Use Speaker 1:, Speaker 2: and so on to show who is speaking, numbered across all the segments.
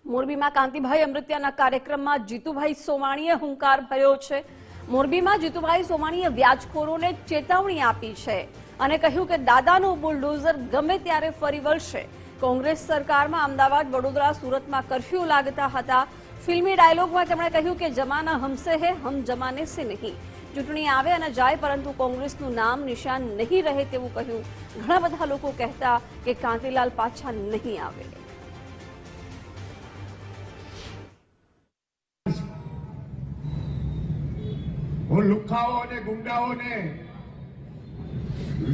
Speaker 1: મોરબીમાં કાંતિભાઈ અમૃત્યાના કાર્યક્રમમાં જીતુભાઈ સોમાણીએ હુંકાર ભર્યો છે। મોરબીમાં જીતુભાઈ સોમાણીએ વ્યાજખોરોને ચેતવણી આપી છે અને કહ્યું કે દાદાનું બુલડોઝર ગમે ત્યારે ફરી વળશે। કોંગ્રેસ સરકારમાં અમદાવાદ, વડોદરા, સુરતમાં કર્ફ્યુ લાગતા હતા। ફિલ્મી ડાયલોગમાં તેમણે કહ્યું કે જમાના હમસે હે, હમ જમાને સે નહીં। ચૂંટણી આવે અને જાય પરંતુ કોંગ્રેસનું નામ નિશાન નહીં રહે તેવું કહ્યું। ઘણા બધા લોકો કહેતા કે કાંતિલાલ પાછા નહીં આવે।
Speaker 2: હું લુખાઓ અને ગુંડાઓને,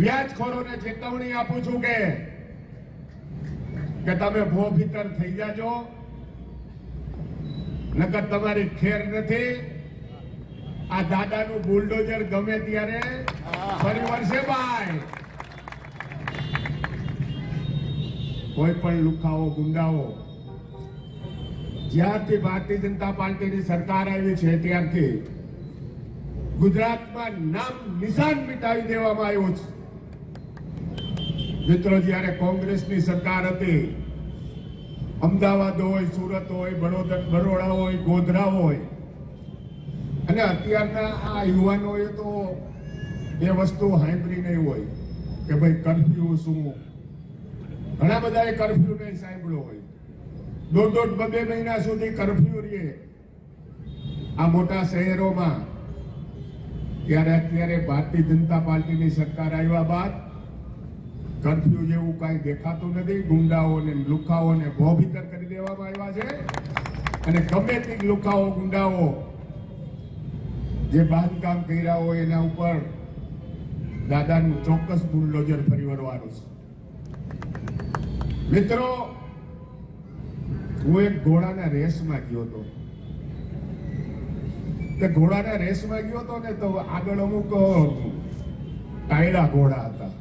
Speaker 2: વ્યાજખોરોને ચેતવણી આપું છું કે તમે ભો ભીતર થઈ જાજો, નકર તમારી ખેર નથી। આ દાદાનું બુલડોઝર ગમે ત્યારે ફરી વળશે ભાઈ। કોઈ પણ લુખાઓ, ગુંડાઓ જ્યારથી ભારતીય જનતા પાર્ટીની સરકાર આવી છે ત્યારથી ગુજરાતમાં નામ નિશાન મિટાવી દેવામાં આવ્યું છે। મિત્રો, જ્યારે કોંગ્રેસની સરકાર હતી, અમદાવાદ હોય, સુરત હોય, બરોડા હોય, ગોધરા હોય, અને અત્યારના આ યુવાનોએ તો એ વસ્તુ સાંભળી નહીં હોય કે ભાઈ કર્ફ્યુ શું। ઘણા બધાએ કર્ફ્યુ નહીં સાંભળ્યો હોય। દોઢ બે મહિના સુધી કર્ફ્યુ રહે આ મોટા શહેરોમાં। ત્યારે અત્યારે ભારતીય જનતા પાર્ટીની સરકાર આવ્યા બાદ કર્ફ્યુ જેવું કાંઈ દેખાતું નથી। ગુંડાઓને, લુખાઓને ભોભીતર કરી દેવામાં આવ્યા છે અને ગમે તે લુખાઓ, ગુંડાઓ જે બાંધકામ કર્યા હોય એના ઉપર દાદાનું ચોક્કસ બુલડોઝર ફરી વળવાનું છે। મિત્રો, હું એક ઘોડાના રેસમાં ગયો હતો। ઘોડાના રેસમાં ગયો હતો ને તો આગળ અમુક ટાયડા ઘોડા હતા।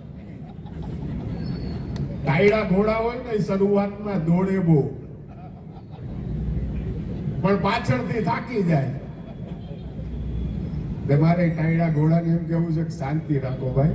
Speaker 2: ટાયડા ઘોડા હોય ને શરૂઆતમાં દોડે બહુ, પણ પાછળથી થાકી જાય। મારે ટાયડા ઘોડાને એમ કેવું છે કે શાંતિ રાખો ભાઈ,